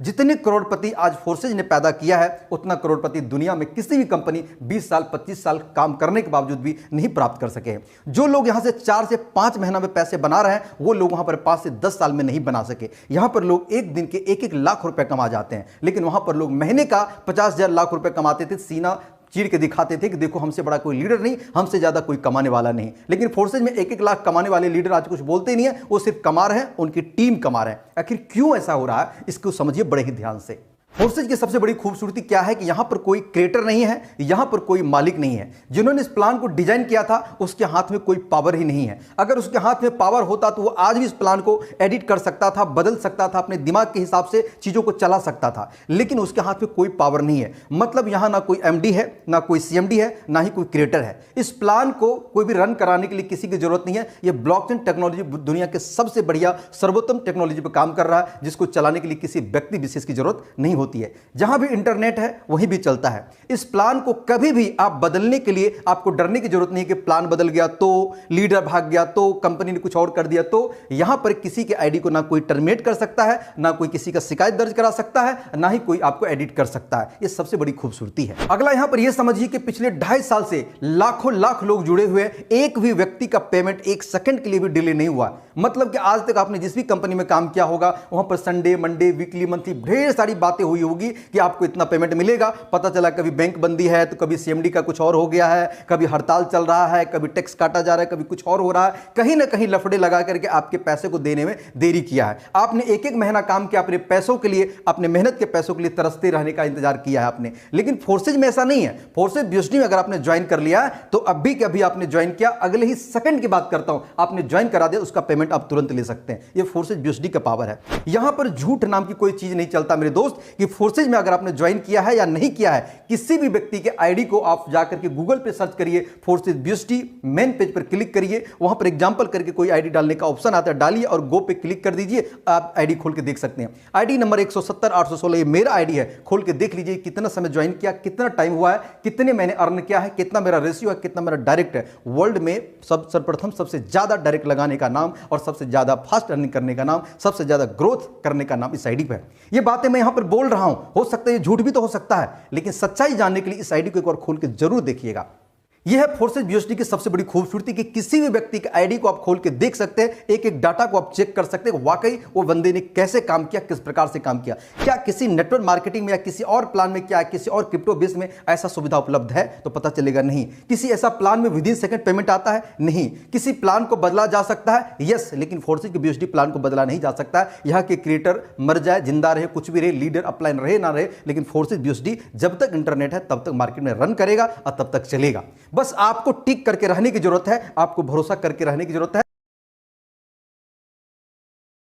जितने करोड़पति आज फोर्सेज ने पैदा किया है उतना करोड़पति दुनिया में किसी भी कंपनी 20 साल 25 साल काम करने के बावजूद भी नहीं प्राप्त कर सके हैं। जो लोग यहां से 4 से 5 महीना में पैसे बना रहे हैं वो लोग वहां पर 5 से 10 साल में नहीं बना सके। यहां पर लोग एक दिन के 1-1 लाख रुपए कमा जाते हैं, लेकिन वहां पर लोग महीने का 50,000 लाख रुपए कमाते थे, सीना चीर के दिखाते थे कि देखो हमसे बड़ा कोई लीडर नहीं, हमसे ज्यादा कोई कमाने वाला नहीं। लेकिन फोर्सेज में 1-1 लाख कमाने वाले लीडर आज कुछ बोलते ही नहीं है, वो सिर्फ कमा रहे हैं, उनकी टीम कमा रहे हैं। आखिर क्यों ऐसा हो रहा है इसको समझिए बड़े ही ध्यान से। फोर्सेज की सबसे बड़ी खूबसूरती क्या है कि यहां पर कोई क्रिएटर नहीं है, यहां पर कोई मालिक नहीं है। जिन्होंने इस प्लान को डिजाइन किया था उसके हाथ में कोई पावर ही नहीं है। अगर उसके हाथ में पावर होता तो वो आज भी इस प्लान को एडिट कर सकता था, बदल सकता था, अपने दिमाग के हिसाब से चीजों को चला सकता था, लेकिन उसके हाथ में कोई पावर नहीं है। मतलब यहां ना कोई एमडी है, ना कोई सीएमडी है, ना ही कोई क्रिएटर है। इस प्लान को कोई भी रन कराने के लिए किसी की जरूरत नहीं है। यह ब्लॉकचेन टेक्नोलॉजी दुनिया के सबसे बढ़िया सर्वोत्तम टेक्नोलॉजी पर काम कर रहा है, जिसको चलाने के लिए किसी व्यक्ति विशेष की जरूरत नहीं होती है। जहां भी इंटरनेट है वहीं भी चलता है। इस प्लान को कभी भी आप बदलने के लिए आपको डरने की जरूरत नहीं है कि प्लान बदल गया तो, लीडर भाग गया तो, कंपनी ने कुछ और कर दिया तो। यहां पर किसी के आईडी को ना कोई टर्मिनेट कर सकता है, ना कोई किसी का शिकायत दर्ज करा सकता है, ना ही कोई आपको एडिट कर सकता है। यह सबसे बड़ी खूबसूरती है। अगला यहां पर यह समझिए कि पिछले 2.5 साल से लाखों लाख लोग जुड़े हुए, एक भी व्यक्ति का पेमेंट 1 सेकंड के लिए भी डिले नहीं हुआ। मतलब कि आज तक आपने जिस भी कंपनी में काम किया होगा वहां पर संडे, मंडे, वीकली, मंथली ढेर सारी बातें हुई होगी कि आपको इतना पेमेंट मिलेगा। पता चला कभी बैंक बंदी है तो कभी सीएमडी का कुछ और हो गया है, कभी हड़ताल चल रहा है, कभी टैक्स काटा जा रहा है, कभी कुछ और हो रहा है। कहीं ना कहीं लफड़े लगा करके आपके पैसे को देने में देरी किया है। आपने 1-1 महीना काम किया अपने पैसों के लिए, अपने मेहनत के पैसों के लिए तरसते रहने का इंतजार किया है आपने। लेकिन फोर्सेज में ऐसा नहीं है। फोर्सेज बीएसडी में अगर आपने ज्वाइन कर लिया है तो अभी के अभी आपने ज्वाइन किया, अगले ही सेकंड की बात करता हूं, आपने ज्वाइन करा दिया, उसका पेमेंट आप तुरंत ले सकते हैं। यह फोर्सेज बीएसडी का पावर है। यहां पर झूठ नाम की कोई चीज नहीं चलता मेरे दोस्त, कि फोर्सेज में अगर आपने ज्वाइन किया है या नहीं किया है, किसी भी व्यक्ति के आईडी को आप जाकर के गूगल पे सर्च करिए, फोर्सेज बीएसडी मेन पेज पर क्लिक करिए, वहां पर एग्जांपल करके कोई आईडी डालने का ऑप्शन आता है, डालिए और गो पे क्लिक कर दीजिए, आप आईडी खोल के देख सकते हैं। आईडी नंबर 170-816 ये मेरा आईडी है। खोल के देख लीजिए कितना समय ज्वाइन किया, कितना टाइम हुआ है, कितने मैंने अर्न किया है, कितना मेरा रेशियो है, कितना मेरा डायरेक्ट है। वर्ल्ड में सर्वप्रथम सबसे ज्यादा डायरेक्ट लगाने का नाम और सबसे ज्यादा फास्ट अर्निंग करने का नाम, सबसे ज्यादा ग्रोथ करने का नाम इस आईडी पे है। ये बातें मैं यहां पर बोल रहा हूं, हो सकता है ये झूठ भी तो हो सकता है, लेकिन सच्चाई जानने के लिए इस आईडी को एक बार खोल के जरूर देखिएगा। यह है फोर्सेज बीएसडी की सबसे बड़ी खूबसूरती कि किसी भी व्यक्ति के आईडी को आप खोल के देख सकते हैं, एक-एक डाटा को आप चेक कर सकते हैं, वाकई वो बंदे ने कैसे काम किया, किस प्रकार से काम किया। क्या किसी नेटवर्क मार्केटिंग में या किसी और प्लान में, क्या किसी और क्रिप्टो बेस में ऐसा सुविधा उपलब्ध है तो पता चलेगा नहीं। किसी ऐसा प्लान में विदिन सेकंड पेमेंट आता है, नहीं। किसी प्लान को बदला जा सकता है, यस, लेकिन फोर्सेज के बीएसडी प्लान को बदला नहीं जा सकता है। यहाँ के क्रिएटर मर जाए, जिंदा रहे, कुछ भी रहे, लीडर अपलाइन रहे ना रहे, लेकिन फोर्सेज बीएसडी जब तक इंटरनेट है तब तक मार्केट में रन करेगा और तब तक चलेगा। बस आपको टिक करके रहने की जरूरत है, आपको भरोसा करके रहने की जरूरत है।